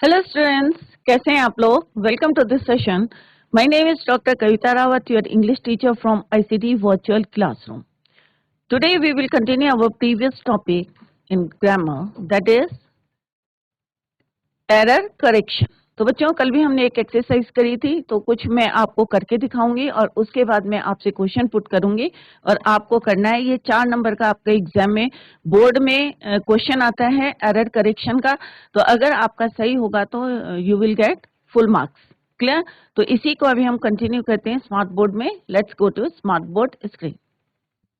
Hello students, कैसे हैं आप लोग। Welcome to this session. My name is doctor Kavita Rawat, your English teacher from ICT virtual classroom. Today we will continue our previous topic in grammar, that is error correction. तो बच्चों, कल भी हमने एक एक्सरसाइज करी थी, तो कुछ मैं आपको करके दिखाऊंगी और उसके बाद मैं आपसे क्वेश्चन पुट करूंगी और आपको करना है. ये 4 नंबर का आपका एग्जाम में बोर्ड में क्वेश्चन आता है एरर करेक्शन का. तो अगर आपका सही होगा तो you will get full marks. Clear? तो इसी को अभी हम कंटिन्यू करते हैं स्मार्ट बोर्ड में. Let's go to smart board screen.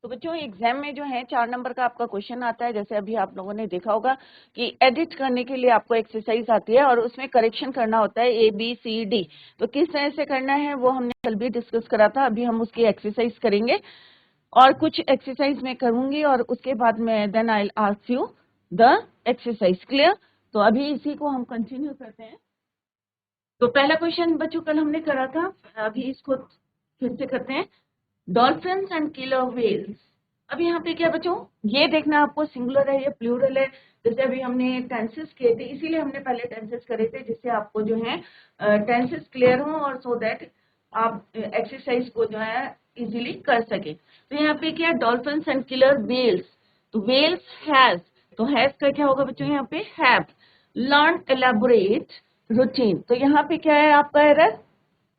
तो बच्चों, एग्जाम में जो है 4 नंबर का आपका क्वेश्चन आता है. जैसे अभी आप लोगों ने देखा होगा कि एडिट करने के लिए आपको एक्सरसाइज आती है और उसमें करेक्शन करना होता है ABCD. तो किस तरह से करना है वो हमने कल भी डिस्कस करा था. अभी हम उसकी एक्सरसाइज करेंगे और कुछ एक्सरसाइज मैं करूंगी और उसके बाद में then I will ask you the exercise. Clear? तो अभी इसी को हम कंटिन्यू करते हैं. तो पहला क्वेश्चन बच्चों कल हमने करा था, अभी इसको फिर से करते हैं. Dolphins and killer whales. अब यहाँ पे क्या बच्चों, ये देखना आपको सिंगुलर है या प्लूरल है. जैसे अभी हमने टेंसेस किए थे, इसीलिए हमने पहले टेंसेस करे थे, जिससे आपको जो है टेंसेस क्लियर हो और सो दैट आप एक्सरसाइज को जो है इजीली कर सके. तो यहाँ पे क्या, डॉल्फिन्स एंड किलर व्हेल्स. तो व्हेल्स हैज, तो हैज का क्या होगा बच्चों, यहाँ पे हैव लर्न एलेबोरेट रूटीन. तो यहाँ पे क्या है आपका एरर.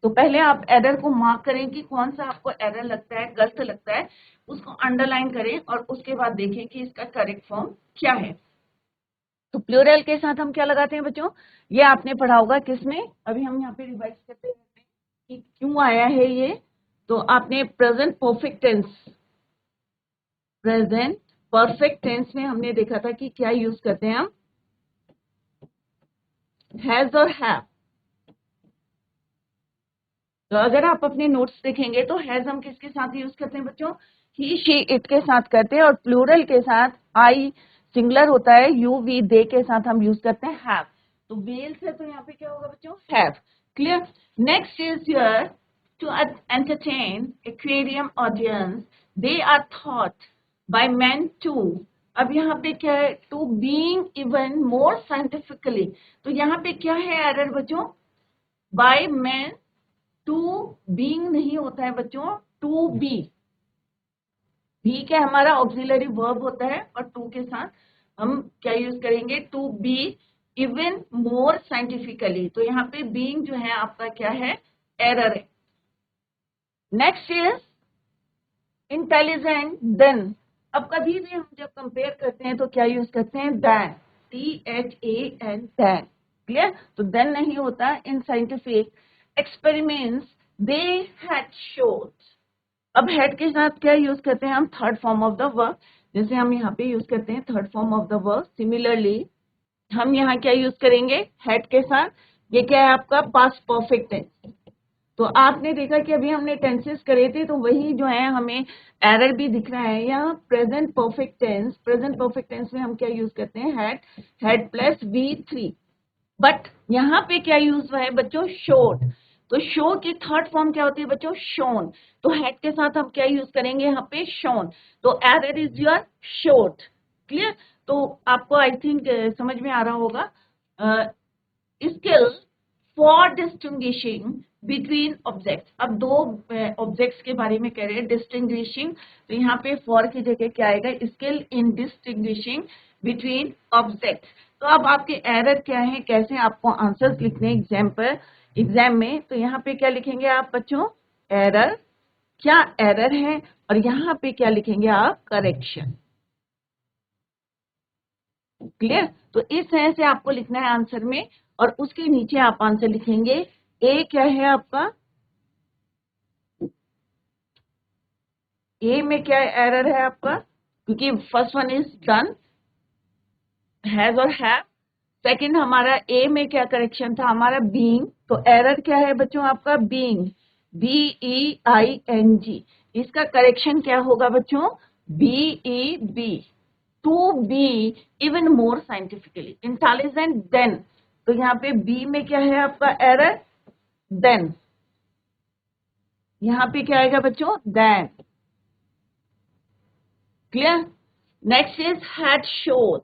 तो पहले आप एरर को मार्क करें कि कौन सा आपको एरर लगता है, गलत लगता है, उसको अंडरलाइन करें और उसके बाद देखें कि इसका करेक्ट फॉर्म क्या है. तो प्लूरल के साथ हम क्या लगाते हैं बच्चों, ये आपने पढ़ा होगा किसमें. अभी हम यहाँ पे रिवाइज करते हैं कि क्यों आया है ये. तो आपने present perfect tense, present perfect tense में हमने देखा था कि क्या यूज करते हैं हम, हैज और हैव. तो अगर आप अपने नोट्स देखेंगे तो हैज हम किसके साथ यूज करते हैं बच्चों, ही शी इट के साथ करते हैं. और प्लूरल के साथ आई सिंगुलर होता है, यू वी दे के साथ हम यूज करते हैं हैव. तो वेल्स है तो यहाँ पे क्या होगा बच्चों, have. Clear? Next is here to entertain aquarium audience, they are thought by man to. अब यहाँ पे क्या है, to being even more scientifically. तो यहाँ पे क्या है एरर बच्चों, बाय मैन. टू बीइंग नहीं होता है बच्चों, टू बी. बी क्या हमारा ऑक्सिलरी वर्ब होता है और टू के साथ हम क्या यूज करेंगे, to be even more scientifically. तो यहाँ पे बीइंग जो है आपका क्या है, एरर है. Next is intelligent then. अब कभी भी हम जब कंपेयर करते हैं तो क्या यूज करते हैं, दैन. THAN than. क्लियर? तो देन नहीं होता. In scientific experiments they had showed. अब हेड के साथ क्या यूज करते हैं हम, third form of the verb. जैसे हम यहाँ पे यूज करते हैं third form of the verb. Similarly हम यहाँ क्या यूज करेंगे हेड के साथ, ये क्या है आपका पास्ट परफेक्ट टेंस. तो आपने देखा कि अभी हमने टेंसेस करे थे तो वही जो है हमें एरर भी दिख रहा है यहाँ. Present perfect tense, present perfect tense में हम क्या यूज करते हैं, had, had plus V3. But यहाँ पे क्या यूज हुआ है बच्चों, शोड. तो शो की थर्ड फॉर्म क्या होती है बच्चों, शोन. तो हैड के साथ हम क्या यूज करेंगे यहाँ पे, शोन. तो error is your showed. Clear? तो आपको आई थिंक समझ में आ रहा होगा. Skill for distinguishing between objects. अब दो ऑब्जेक्ट्स के बारे में कह रहे हैं डिस्टिंग्विशिंग. तो यहाँ पे फॉर की जगह क्या आएगा, skill in distinguishing between objects. तो अब आपके एरर क्या है, कैसे आपको आंसर्स लिखने एग्जाम पर, एग्जाम में. तो यहाँ पे क्या लिखेंगे आप बच्चों, एरर, क्या एरर है. और यहाँ पे क्या लिखेंगे आप, करेक्शन. क्लियर? तो इस तरह से आपको लिखना है आंसर में और उसके नीचे आप आंसर लिखेंगे. ए क्या है आपका, ए में क्या एरर है आपका, क्योंकि first one is done, has और हैव. सेकंड हमारा ए में क्या करेक्शन था हमारा, बीइंग. तो एरर क्या है बच्चों आपका, बीइंग, BEING. इसका करेक्शन क्या होगा बच्चों, BEB. To be even more scientifically intelligent then. तो यहाँ पे बी में क्या है आपका एरर, देन. यहाँ पे क्या आएगा बच्चों, then. Clear? Next is had showed.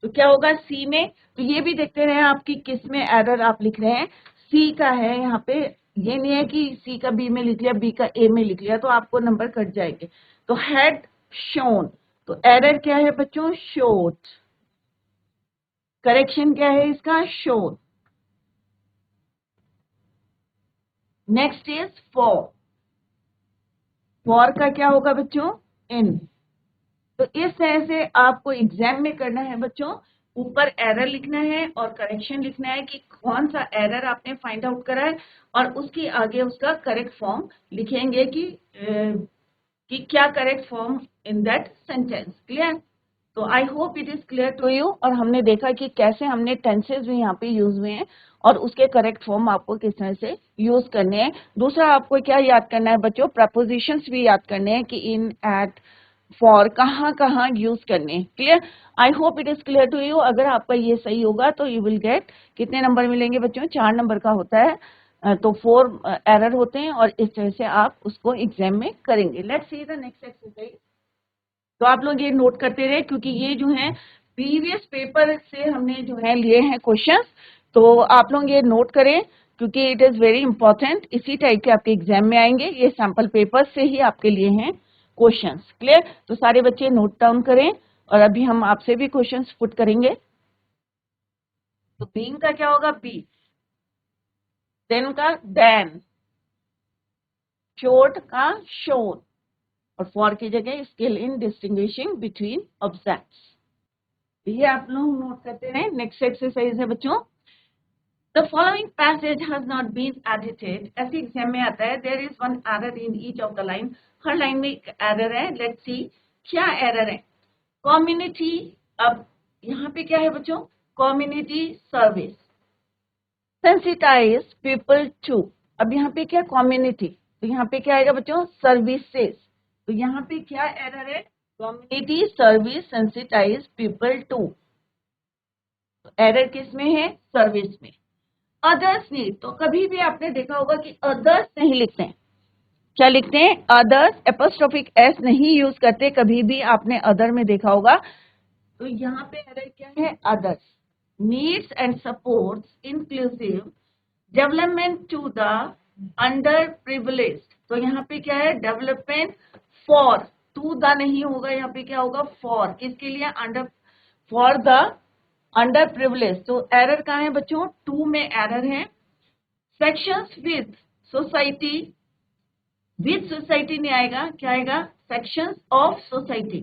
तो क्या होगा सी में, तो ये भी देखते रहे आपकी किस में एरर आप लिख रहे हैं। सी का है यहाँ पे, ये नहीं है कि सी का बी में लिख लिया, बी का ए में लिख लिया तो आपको नंबर कट जाएंगे। तो हैड शोन, तो एरर क्या है बच्चों, शोड। करेक्शन क्या है इसका, showed. Next is for, for का क्या होगा बच्चों, इन। तो इस तरह से आपको एग्जाम में करना है बच्चों, ऊपर एरर लिखना है और करेक्शन लिखना है कि कौन सा एरर आपने फाइंड आउट करा है, और उसके आगे उसका करेक्ट फॉर्म लिखेंगे कि क्या correct form in that sentence. Clear? तो I hope it is clear to you. और हमने देखा कि कैसे हमने टेंसेज भी यहाँ पे यूज हुए हैं और उसके करेक्ट फॉर्म आपको किस तरह से यूज करने हैं। दूसरा आपको क्या याद करना है बच्चों, प्रपोजिशंस भी याद करने हैं कि इन, एट, फॉर कहाँ कहाँ यूज करने हैं। Clear? I hope it is clear to you. अगर आपका ये सही होगा तो यू विल गेट, कितने नंबर मिलेंगे बच्चों, 4 नंबर का होता है। तो 4 एरर होते हैं और इस तरह से आप उसको एग्जाम में करेंगे। Let's see the next exercise. तो आप लोग ये नोट करते रहे क्योंकि ये जो है प्रीवियस पेपर से हमने जो है लिए हैं क्वेश्चंस, तो आप लोग ये नोट करें क्योंकि इट इज वेरी इंपॉर्टेंट। इसी टाइप के आपके एग्जाम में आएंगे, ये सैंपल पेपर से ही आपके लिए हैं क्वेश्चंस। क्लियर? तो सारे बच्चे नोट डाउन करें और अभी हम आपसे भी क्वेश्चंस पुट करेंगे। तो बीइंग का क्या होगा, बी। देन का देन, शोड का शोन, और फॉर की जगह skill in distinguishing between objects. ये आप लोग नोट करते रहे। नेक्स्ट एक्सरसाइज है बच्चों, the following passage has not been edited. ऐसे एग्जाम में आता है, there is one error in each of the line. हर लाइन में एक एरर है। लेट्स सी क्या एरर है। कम्युनिटी, अब यहाँ पे क्या है बच्चों, community service, sensitize people to. अब यहाँ पे क्या, कम्युनिटी, तो यहाँ पे क्या आएगा बच्चों, सर्विसेज। तो यहाँ पे क्या एरर है, community service sensitize people to. Error किस में है, सर्विस में। अदर्स नीड, तो कभी भी आपने देखा होगा कि अदर्स नहीं लिखते हैं। क्या लिखते हैं, अदर्स, एपोस्ट्रोफिक एस नहीं यूज करते, कभी भी आपने अदर में देखा होगा। तो यहाँ पे एरर क्या है, others. Needs and supports inclusive development to the underprivileged. तो यहाँ पे क्या है, डेवलपमेंट फॉर, टू द नहीं होगा, यहाँ पे क्या होगा, फॉर, किसके लिए, under, for the under privilege. तो एरर कहाँ है बच्चों, टू में एरर है। Sections with society, with society नहीं आएगा, क्या आएगा, sections of society.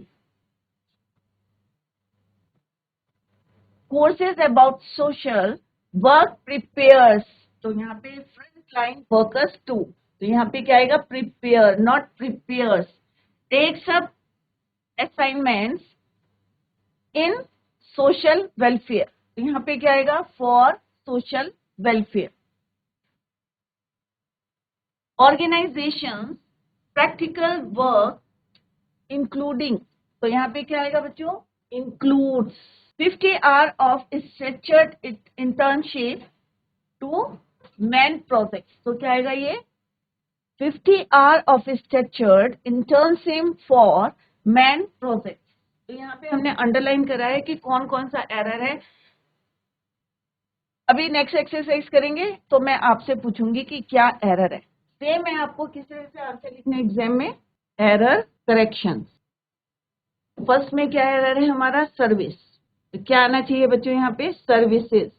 Courses about social work prepares, तो यहाँ पे फ्रंट लाइन वर्कर्स टू, तो यहाँ पे क्या आएगा, prepare, not prepares. Takes up assignments in social welfare, तो यहाँ पे क्या आएगा, for social welfare. Organisation practical work including, तो यहाँ पे क्या आएगा बच्चों, includes. 50 hour of structured internship to man project, तो क्या आएगा ये, 50 hour of structured internship for man project. तो यहाँ पे हमने अंडरलाइन करा है कि कौन कौन सा एरर है। अभी नेक्स्ट एक्सरसाइज करेंगे तो मैं आपसे पूछूंगी कि क्या एरर है। सेम है, आपको किस तरह से आंसर लिखने एग्जाम में, एरर करेक्शन। फर्स्ट में क्या एरर है हमारा, सर्विस, तो क्या आना चाहिए बच्चों यहाँ पे, सर्विसेज।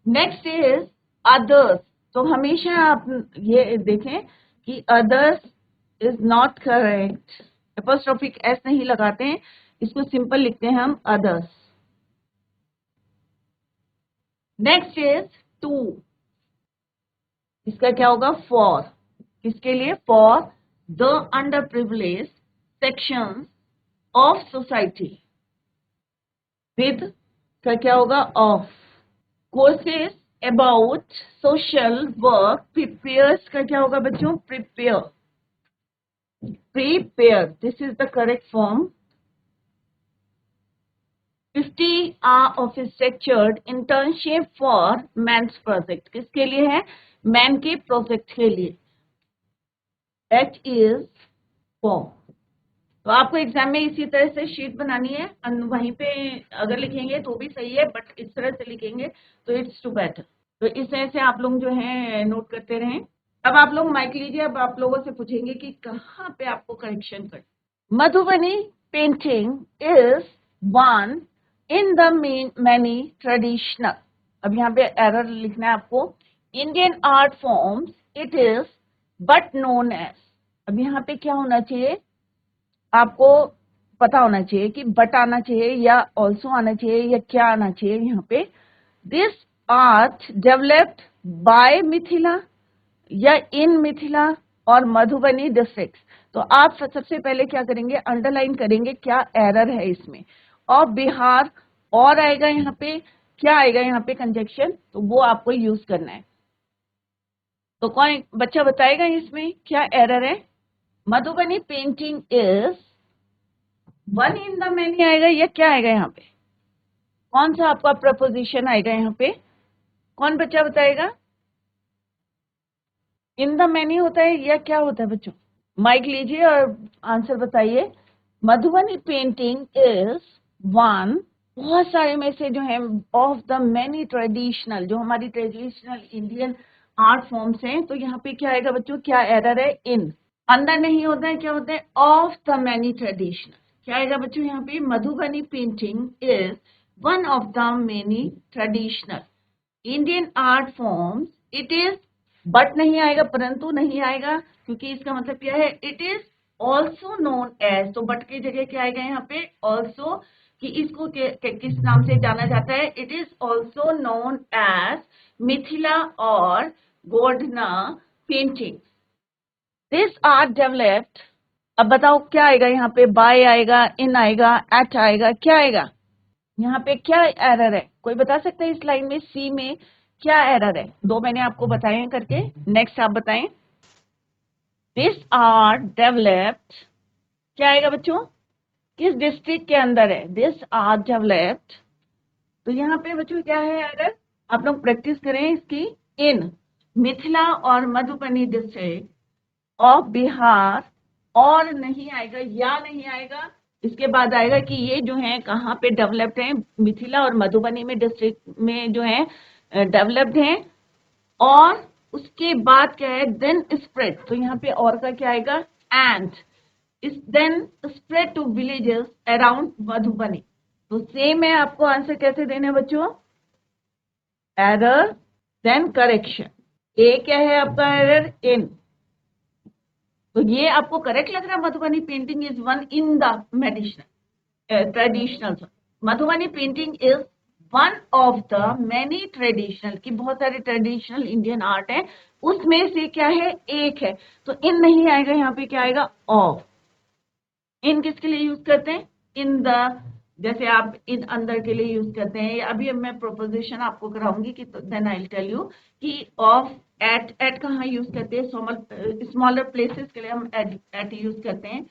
नेक्स्ट इज अदर्स, तो हमेशा आप ये देखें कि others is not correct, apostrophe S नहीं लगाते हैं, इसको सिंपल लिखते हैं हम, अदर्स। नेक्स्ट इज टू, इसका क्या होगा, फॉर, किसके लिए, for the underprivileged section of society. With का क्या होगा, of. Courses about social work prepares का क्या होगा बच्चों, prepare, prepare, this is the correct form. 50 hour of structured internship for mans project, किसके लिए है, मैन के प्रोजेक्ट के लिए। H is for तो आपको एग्जाम में इसी तरह से शीट बनानी है, वहीं पे अगर लिखेंगे तो भी सही है, बट इस तरह से लिखेंगे तो इट्स टू बेटर। तो इस तरह से आप लोग जो है नोट करते रहें। अब आप लोग माइक लीजिए, अब आप लोगों से पूछेंगे कि कहाँ पे आपको करेक्शन कर। Madhubani painting is one in the many traditional, अब यहाँ पे एरर लिखना है आपको, Indian art forms it is but known as. अब यहाँ पे क्या होना चाहिए, आपको पता होना चाहिए कि बट आना चाहिए या ऑल्सो आना चाहिए या क्या आना चाहिए यहाँ पे। This art developed by Mithila या इन मिथिला और मधुबनी डिस्ट्रिक्ट। तो आप सबसे पहले क्या करेंगे, अंडरलाइन करेंगे क्या एरर है इसमें, और बिहार और आएगा यहाँ पे, क्या आएगा यहाँ पे कंजक्शन, तो वो आपको यूज करना है। तो कौन बच्चा बताएगा इसमें क्या एरर है। Madhubani painting is one in the many आएगा या क्या आएगा यहाँ पे, कौन सा आपका प्रपोजिशन आएगा यहाँ पे, कौन बच्चा बताएगा। इन द मैनी होता है या क्या होता है बच्चों, माइक लीजिए और आंसर बताइए। मधुबनी पेंटिंग इज वन, बहुत सारे में से जो है ऑफ द मैनी ट्रेडिशनल, जो हमारी ट्रेडिशनल इंडियन आर्ट फॉर्म्स हैं। तो यहाँ पे क्या आएगा बच्चों, क्या एरर है, इन, अंदर नहीं होता है, क्या होता है, ऑफ द मैनी ट्रेडिशनल। क्या आएगा बच्चों यहाँ पे, Madhubani painting is one of the many traditional Indian art forms it is, but नहीं आएगा, परंतु नहीं आएगा, क्योंकि इसका मतलब क्या है, it is also known as. तो बट की जगह क्या आएगा यहाँ पे, ऑल्सो, कि इसको किस नाम से जाना जाता है, it is also known as Mithila और Gondna painting. This art developed, अब बताओ क्या आएगा यहाँ पे, बाय आएगा, इन आएगा, एट आएगा, क्या आएगा यहाँ पे, क्या एरर है, कोई बता सकता है इस लाइन में, सी में क्या एरर है, दो मैंने आपको बताए हैं करके, नेक्स्ट आप बताएं। दिस आर्ट डेवलप्ड, क्या आएगा बच्चों, किस डिस्ट्रिक्ट के अंदर है, दिस आर्ट डेवलप्ड। तो यहाँ पे बच्चों क्या है एरर, आप लोग प्रैक्टिस करें इसकी, इन मिथिला और मधुबनी डिस्ट्रिक्ट ऑफ बिहार, और नहीं आएगा या नहीं आएगा, इसके बाद आएगा कि ये जो है कहाँ पे डेवलप्ड है, मिथिला और मधुबनी में डिस्ट्रिक्ट में जो है डेवलप्ड है, और उसके बाद क्या है, देन स्प्रेड, तो यहाँ पे और का क्या आएगा, and is then spread to villages around Madhubani. तो सेम है, आपको आंसर कैसे देने बच्चों, एरर देन करेक्शन। ए क्या है आपका एरर, इन, तो ये आपको करेक्ट लग रहा है, Madhubani painting is one in the medicinal traditional, Madhubani painting is one of the many traditional, की बहुत सारे ट्रेडिशनल इंडियन आर्ट है, उसमें से क्या है, एक है। तो इन नहीं आएगा यहाँ पे, क्या आएगा, ऑफ। इन किसके लिए यूज करते हैं, इन द, जैसे आप इन अंदर के लिए यूज करते हैं, अभी मैं प्रोपोजिशन आपको कराऊंगी कि then I will tell you कि ऑफ, एट कहाँ यूज करते हैं, स्मॉलर प्लेसेस के लिए हम एट यूज करते हैं।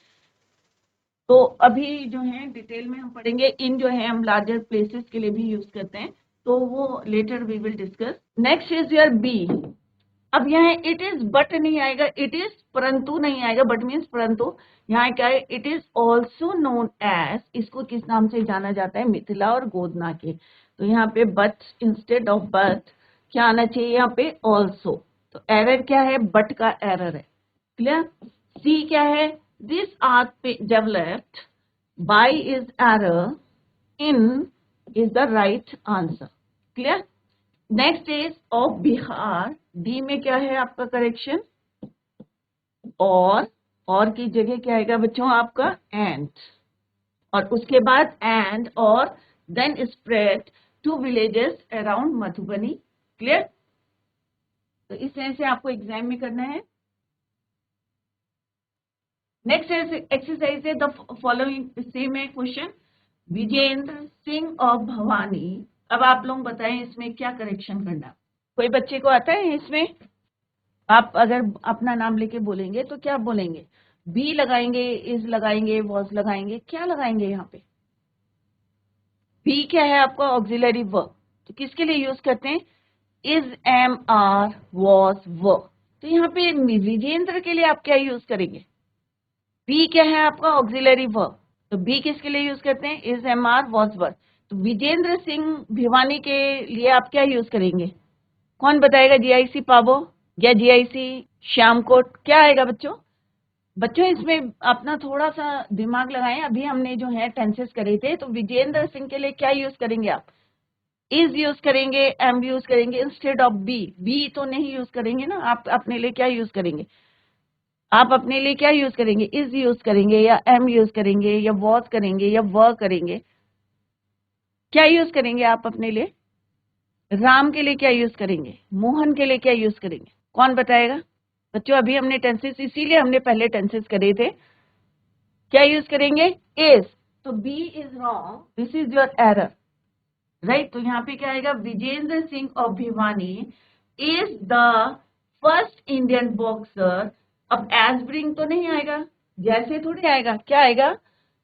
तो अभी जो है डिटेल में हम पढ़ेंगे, इन जो है हम लार्जर प्लेसेस के लिए भी यूज करते हैं, तो वो later we will discuss. Next is your b, अब यहाँ इट इज बट नहीं आएगा, इट इज परंतु नहीं आएगा, बट मीन्स परंतु, यहाँ क्या है, it is also known as, इसको किस नाम से जाना जाता है, मिथिला और गोदना के। तो यहाँ पे बट इंस्टेड ऑफ बट क्या आना चाहिए यहाँ पे, ऑल्सो। तो एरर क्या है, बट का एरर है, क्लियर। सी क्या है, this art developed by is error, in is the right answer, clear. Next is of Bihar, D में क्या है आपका करेक्शन, और की जगह क्या आएगा बच्चों आपका, एंड, और उसके बाद एंड और then spread to villages around Madhubani, clear. तो इस तरह से आपको एग्जाम में करना है। नेक्स्ट एक्सरसाइज है द फॉलोइंग, सेम है क्वेश्चन, विजेंद्र सिंह ऑफ भवानी। अब आप लोग बताएं इसमें क्या करेक्शन करना, कोई बच्चे को आता है इसमें, आप अगर अपना नाम लेके बोलेंगे तो क्या बोलेंगे, बी लगाएंगे, इज लगाएंगे, वॉज लगाएंगे, क्या लगाएंगे यहाँ पे, बी क्या है आपका ऑक्सिलरी वर्ब, तो किसके लिए यूज करते हैं, इज, एम, आर, वॉज, व। तो यहाँ पे विजेंद्र के लिए आप क्या यूज करेंगे, बी क्या है आपका? Auxiliary verb. तो बी किसके लिए यूज करते हैं? इज, एम, आर, वॉज, वर। तो विजेंद्र सिंह भिवानी के लिए आप क्या यूज करेंगे? कौन बताएगा? जीआईसी पावो या जीआईसी श्यामकोट, क्या आएगा बच्चों? बच्चों इसमें अपना थोड़ा सा दिमाग लगाएं। अभी हमने जो है टेंसेस करे थे, तो विजेंद्र सिंह के लिए क्या यूज करेंगे आप? इज यूज करेंगे, एम यूज करेंगे इंस्टेड ऑफ बी। बी तो नहीं यूज करेंगे ना। आप अपने लिए क्या यूज करेंगे? आप अपने लिए क्या यूज करेंगे? इज यूज करेंगे या एम यूज करेंगे या वॉज करेंगे या व करेंगे? क्या यूज करेंगे आप अपने लिए? राम के लिए क्या यूज करेंगे? मोहन के लिए क्या यूज करेंगे? कौन बताएगा? बच्चों अभी हमने टेंसेस, इसीलिए हमने पहले टेंसेस करे थे। क्या यूज करेंगे? इज। तो b is wrong, this is your error, right. तो यहाँ पे क्या आएगा? Vijender Singh of Bhiwani is the first Indian boxer. अब एज ब्रिंग तो नहीं आएगा, जैसे थोड़ी आएगा। क्या आएगा?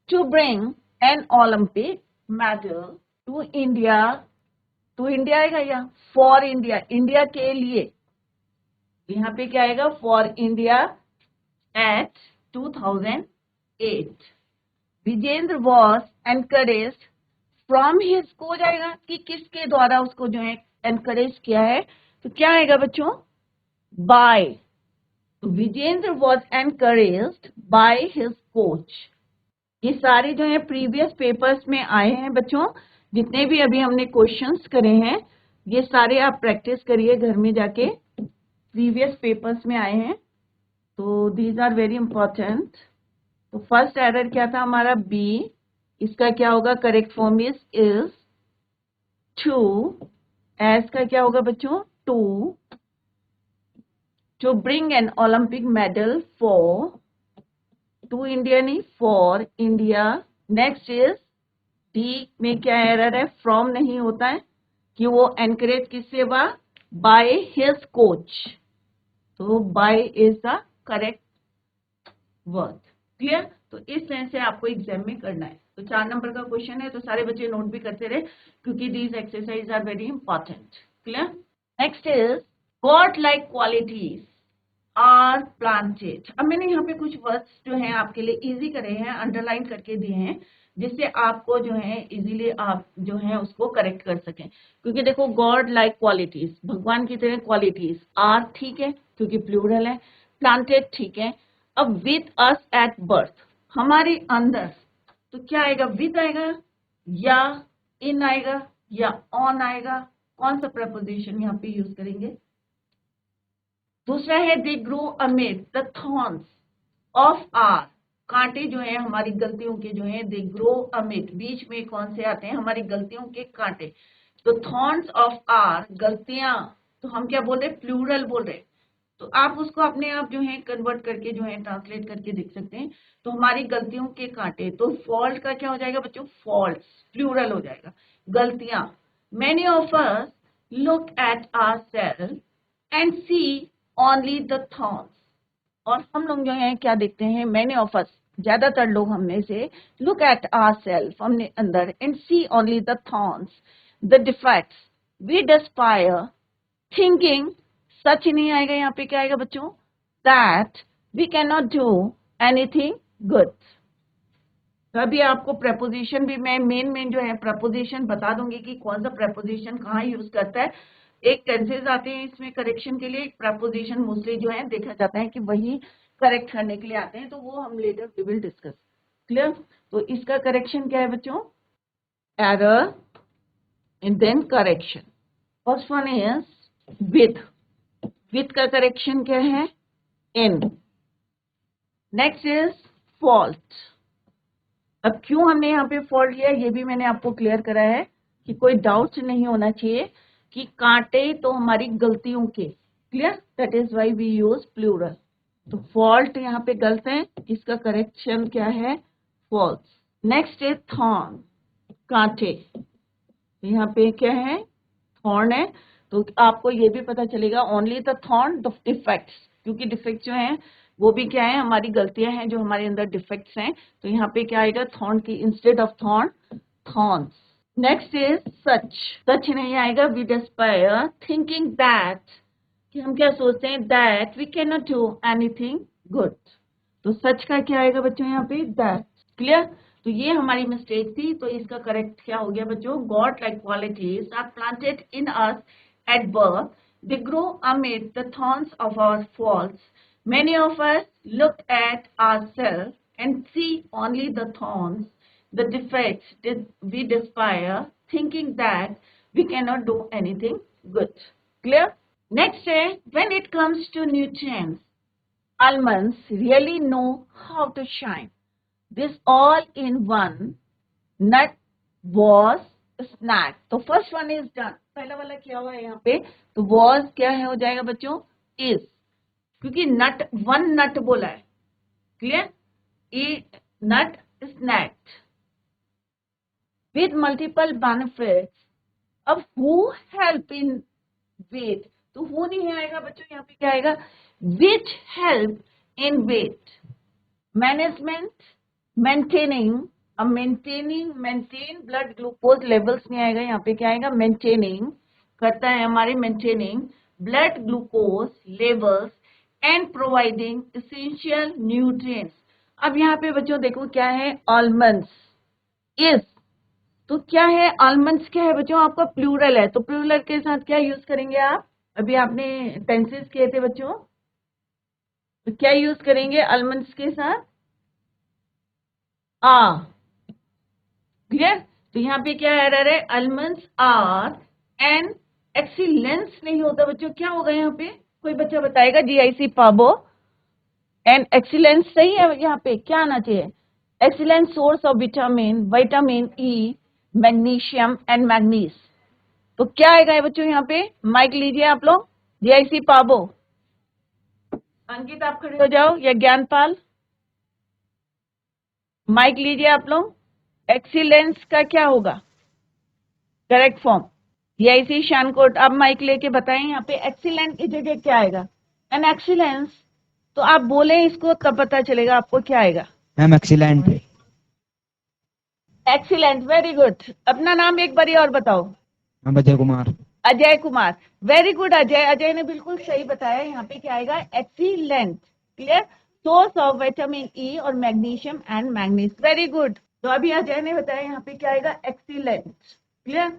To bring an Olympic medal to India. To India आएगा या फॉर इंडिया? इंडिया के लिए। यहाँ पे क्या आएगा? For India at 2008। Vijender was encouraged from his, को जाएगा कि किसके द्वारा उसको जो है एनकरेज किया है? तो क्या आएगा बच्चों? बाय। तो Vijender was encouraged by his coach. ये सारे जो है प्रीवियस पेपर्स में आए हैं बच्चों। जितने भी अभी हमने क्वेश्चंस करे हैं, ये सारे आप प्रैक्टिस करिए घर में जाके, प्रीवियस पेपर्स में आए हैं। तो दीज आर वेरी इंपॉर्टेंट। तो फर्स्ट एरर क्या था हमारा? बी। इसका क्या होगा? Correct form is to. S का क्या होगा बच्चों? To bring an Olympic medal for, to India नहीं, for India. Next is D में क्या एरर है? फ्रॉम नहीं होता है, कि वो एनकरेज किससे हुआ? By his coach. तो by is the correct word. Clear? तो इस तरह से आपको एग्जाम में करना है। तो 4 नंबर का क्वेश्चन है, तो सारे बच्चे नोट भी करते रहे, क्योंकि these exercise are very important. Clear? Next is god like qualities are planted. अब मैंने यहाँ पे कुछ वर्ड्स जो हैं आपके लिए इजी करे हैं, अंडरलाइन करके दिए हैं, जिससे आपको जो है इजीली आप जो है उसको करेक्ट कर सकें। क्योंकि देखो, गॉड लाइक क्वालिटीज, भगवान की तरह क्वालिटीज। आर ठीक है क्योंकि प्लूरल है, प्लांटेड ठीक है। अब विथ अस एट बर्थ, हमारे अंदर, तो क्या आएगा? विथ आएगा या इन आएगा या ऑन आएगा? कौन सा प्रपोजिशन यहाँ पे यूज करेंगे? दूसरा है they grow amid the thorns of are. कांटे जो है हमारी गलतियों के जो है, दे ग्रो अमिड, बीच में कौन से आते हैं? हमारी गलतियों के कांटे। तो थॉर्न्स ऑफ आर, गलतियां, तो हम क्या बोल रहे? प्लूरल बोल रहे। तो आप उसको अपने आप जो है कन्वर्ट करके जो है ट्रांसलेट करके देख सकते हैं। तो हमारी गलतियों के कांटे, तो फॉल्ट का क्या हो जाएगा बच्चों? फॉल्ट्स, प्लूरल हो जाएगा, गलतियां। Many of us look at ourselves and see only the thorns. और हम लोग जो है क्या देखते हैं? मैनी ऑफ अस, ज्यादातर लोग हमने से, लुक एट आवरसेल्फ, हमने अंदर, and see only the thorns, the defects we despise, thinking, such नहीं आएगा। यहाँ पे क्या आएगा बच्चों? That we can not do anything good. तो अभी आपको प्रपोजिशन भी मैं मेन जो है प्रपोजिशन बता दूंगी कि कौन सा प्रपोजिशन कहाँ यूज करता है। एक टेंसेज आते हैं इसमें करेक्शन के लिए, एक प्रपोजिशन मोस्टली जो है देखा जाता है कि वही करेक्ट करने के लिए आते हैं, तो वो हम later we will discuss. Clear? तो इसका करेक्शन क्या है बच्चों? Error and then correction. First one is with. With का करेक्शन क्या है? इन। Next is fault. अब क्यों हमने यहाँ पे फॉल्ट लिया, ये भी मैंने आपको क्लियर करा है कि कोई डाउट नहीं होना चाहिए कि कांटे तो हमारी गलतियों के। Clear? That is why we use plural. तो फॉल्ट यहाँ पे गलत है, इसका करेक्शन क्या है? फॉल्स। नेक्स्ट इज थॉर्न, कांटे। यहाँ पे क्या है? थॉर्न है। तो आपको ये भी पता चलेगा only the thorn the defects, क्योंकि डिफेक्ट जो है वो भी क्या है? हमारी गलतियां हैं जो हमारे अंदर डिफेक्ट्स हैं। तो यहाँ पे क्या आएगा? थॉर्न की instead of thorn, thorns. Next is such. Such नहीं आएगा, वी डिस्पायर थिंकिंग दैट, कि हम क्या सोचते हैं? That we can not do anything good. तो सच का क्या आएगा बच्चों यहाँ पे? दैट। क्लियर? तो ये हमारी मिस्टेक थी, तो इसका करेक्ट क्या हो गया बच्चों? God like qualities are planted in us at birth, they grow amid the thorns of our faults. Many of us look at ourselves and see only the thorns, the defects that we despair, thinking that we cannot do anything good. Clear? Next, when it comes to nutrients, almonds really know how to shine. This all-in-one nut was snack. तो first one is done, पहला वाला क्या हुआ है यहाँ पे? तो was क्या है हो जाएगा बच्चों? is, क्योंकि नट, वन नट बोला है। Clear? A nut snacked with multiple benefits. अब who help in weight, तो who नहीं आएगा बच्चों, यहाँ पे क्या आएगा? which help in weight management, maintaining, अब मेंटेन ब्लड ग्लूकोज लेवल्स नहीं आएगा, यहाँ पे क्या आएगा? मेंटेनिंग करता है हमारे, maintaining blood glucose levels and providing essential nutrients. अब यहाँ पे बच्चों देखो क्या है? आलमंड्स इज, तो क्या है? आलमंड्स क्या है बच्चों? आपका प्लूरल है, तो प्लूरल के साथ क्या यूज करेंगे आप? अभी आपने टेंसेस किए थे बच्चों, तो क्या यूज करेंगे आलमंड्स के साथ? आ। क्लियर? तो यहाँ पे क्या एरर है? आलमंड्स आर एन एक्सीलेंस नहीं होता बच्चों, क्या होगा यहाँ पे? कोई बच्चा बताएगा? GIC पाबो एन एक्सीलेंस सही है, यहाँ पे क्या आना चाहिए? Excellent source of vitamin, vitamin E, magnesium and manganese. तो क्या आएगा बच्चों यहाँ पे? माइक लीजिए आप लोग, GIC पाबो। अंकित आप खड़े हो जाओ, या ज्ञानपाल माइक लीजिए आप लोग। एक्सीलेंस का क्या होगा करेक्ट फॉर्म? GIC शानकोट आप माइक लेके बताएं, यहाँ पे एक्सीलेंट की जगह क्या आएगा? एन एक्सीलेंस, तो आप बोले इसको तब पता चलेगा आपको क्या आएगा। Ma'am excellent. Excellent, very good. अपना नाम एक बारी और बताओ। Ma'am Ajay Kumar. Ajay Kumar, very good Ajay. Ajay ने बिल्कुल सही बताया, यहाँ पे क्या आएगा? Excellent. Clear? Source of vitamin E और magnesium and manganese, very good. तो अभी अजय ने बताया यहाँ पे क्या आएगा? एक्सीलेंट। क्लियर?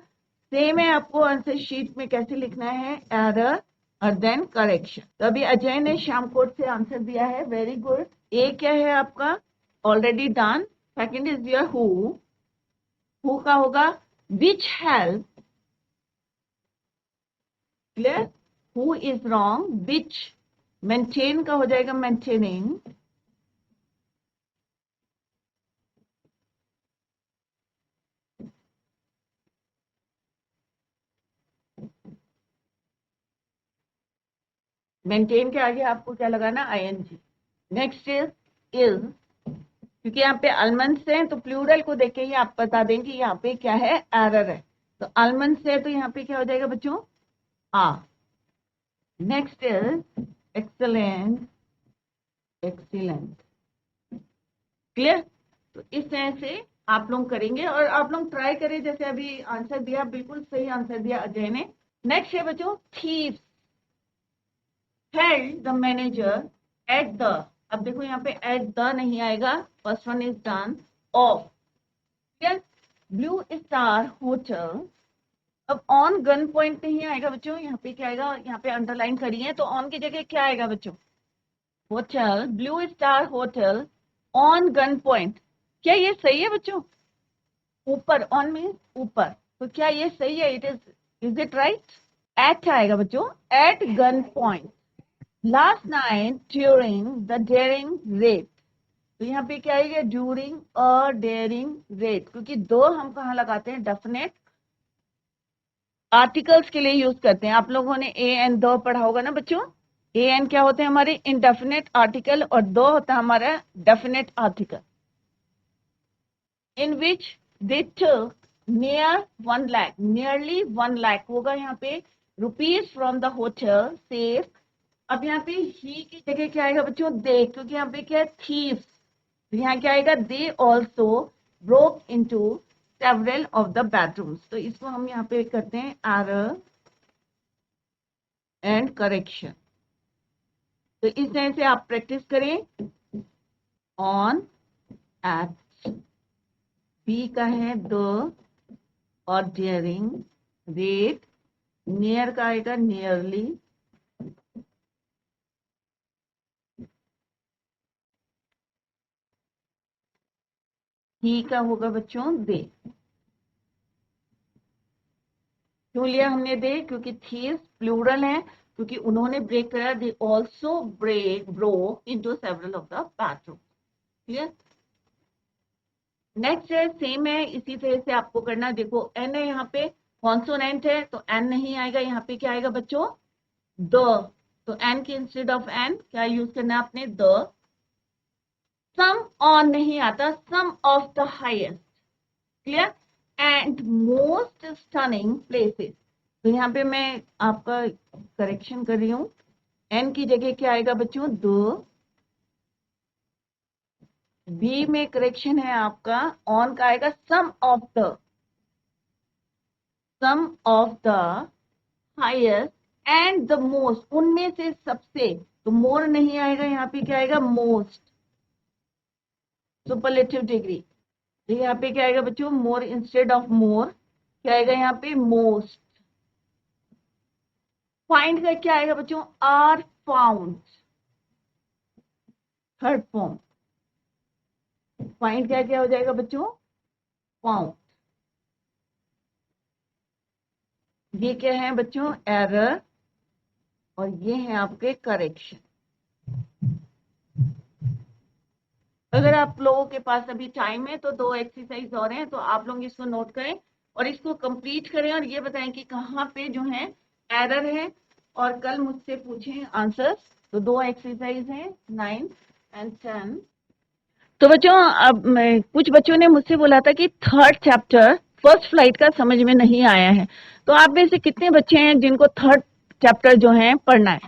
सेम है, आपको आंसर शीट में कैसे लिखना है? एरर और देन करेक्शन। तो अभी अजय ने शामकोट से आंसर दिया है, वेरी गुड। ए क्या है आपका? Already done. Second is your who का होगा which help. Clear? Who is wrong, which. Maintain का हो जाएगा मेंटेनिंग। मेंटेन के आगे आपको क्या लगाना? ING। नेक्स्ट इज, क्योंकि यहाँ पे आलमंड्स हैं तो प्लूरल को देख के ही आप बता देंगे यहाँ पे क्या है? एरर है। तो आलमंड्स है तो यहाँ पे क्या हो जाएगा बच्चों? आ। Next is excellent, excellent. Clear? तो इस तरह से आप लोग करेंगे और आप लोग ट्राई करें, जैसे अभी आंसर दिया, बिल्कुल सही आंसर दिया अजय ने। नेक्स्ट है बच्चों thieves held the manager at the, अब देखो यहाँ पे at the नहीं आएगा, first one is done, of. Blue star hotel, अब ऑन गन पॉइंट नहीं आएगा बच्चों, यहाँ पे क्या आएगा? यहाँ पे अंडरलाइन करिए, तो ऑन की जगह क्या आएगा बच्चों? Hotel, blue star hotel on gun point. क्या ये सही है बच्चों? ऊपर, ऑन मीन्स ऊपर, तो क्या ये सही है? Is it right? एट आएगा बच्चों, at gunpoint. Last night during the daring raid, तो यहाँ पे क्या आएगा? ड्यूरिंग अ डेयरिंग रेट, क्योंकि दो हम कहाँ लगाते हैं? डेफिनेट आर्टिकल्स के लिए यूज करते हैं। आप लोगों ने ए एंड दो पढ़ा होगा ना बच्चों। ए एंड क्या होते हैं? हमारे इनडेफिनेट आर्टिकल, और दो होता है हमारा डेफिनेट आर्टिकल। इन विच दे टुक नियर 1 लाख, नियरली 1 लाख होगा यहाँ पे, rupees from the hotel safe. अब यहाँ पे ही की जगह क्या आएगा बच्चों? दे, क्योंकि यहाँ पे क्या है? थीव्स, तो यहाँ क्या आएगा? They also broke into several of the bedrooms. तो इसको हम यहाँ पे करते हैं एरर एंड करेक्शन। तो इस तरह से आप प्रैक्टिस करें। On, eight. बी का है द और डियरिंग, रेट। नियर का आएगा नियरली। ही का होगा बच्चों दे। क्यों लिया हमने दे? क्योंकि थीव्स प्लूरल है, क्योंकि उन्होंने ब्रेक करा, they also broke into several of the bathroom. Clear? Next है सेम है, इसी तरह से आपको करना। देखो एन है यहाँ पे, कॉन्सोनेंट है तो एन नहीं आएगा, यहाँ पे क्या आएगा बच्चों? द। तो एन के इंस्टेड ऑफ एन क्या यूज करना है आपने? द। सम ऑन नहीं आता, some of the highest. Clear? And most stunning places. तो यहाँ पे मैं आपका करेक्शन कर रही हूँ। एन की जगह क्या आएगा बच्चों? द। बी में करेक्शन है आपका, ऑन का आएगा some of the, some of the highest and the most, उनमें से सबसे। तो मोर नहीं आएगा, यहाँ पे क्या आएगा? मोस्ट। Superlative degree. तो यहाँ पे क्या आएगा बच्चों? मोर इंस्टेड ऑफ मोर क्या आएगा यहाँ पे? मोस्ट। फाइंड का क्या आएगा बच्चों? Are found, third form. Find क्या क्या हो जाएगा बच्चों? फाउंड। ये क्या है बच्चों? एरर। और ये है आपके करेक्शन। अगर आप लोगों के पास अभी टाइम है तो 2 एक्सरसाइज और हैं, तो आप लोग इसको नोट करें और इसको कंप्लीट करें और ये बताएं कि कहाँ पे जो है एरर है, और कल मुझसे पूछें आंसर्स। तो 2 एक्सरसाइज हैं, 9 एंड 10। तो बच्चों अब कुछ बच्चों ने मुझसे बोला था कि थर्ड चैप्टर फर्स्ट फ्लाइट का समझ में नहीं आया है। तो आप में से कितने बच्चे हैं जिनको थर्ड चैप्टर जो है पढ़ना है?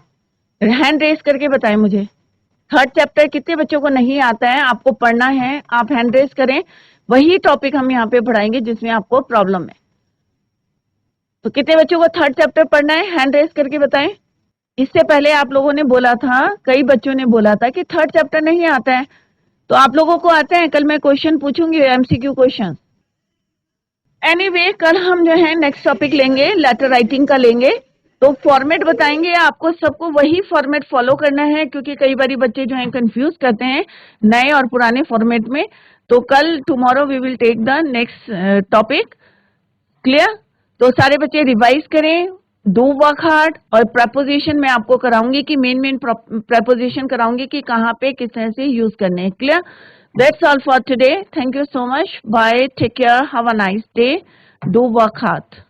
हैंड रेस करके बताएं मुझे। थर्ड चैप्टर कितने बच्चों को नहीं आता है, आपको पढ़ना है? आप हैंड रेस करें। वही टॉपिक हम यहाँ पे पढ़ाएंगे जिसमें आपको प्रॉब्लम है। तो कितने बच्चों को थर्ड चैप्टर पढ़ना है? हैंड रेस करके बताएं। इससे पहले आप लोगों ने बोला था, कई बच्चों ने बोला था कि थर्ड चैप्टर नहीं आता है। तो आप लोगों को आते हैं? कल मैं क्वेश्चन पूछूंगी, एमसीक्यू क्वेश्चन। एनीवे कल हम जो है नेक्स्ट टॉपिक लेंगे, लेटर राइटिंग का लेंगे। तो फॉर्मेट बताएंगे आपको, सबको वही फॉर्मेट फॉलो करना है, क्योंकि कई बार बच्चे जो हैं कंफ्यूज करते हैं नए और पुराने फॉर्मेट में। तो कल tomorrow we will take the next topic. Clear? तो सारे बच्चे रिवाइज करें, डू वर्क हार्ड। और प्रपोजिशन मैं आपको कराऊंगी कि मेन प्रपोजिशन कराऊंगी कि कहाँ पे किस तरह से यूज करने हैं। Clear? That's all for today. Thank you so much. Bye, take care, have a nice day, do work hard.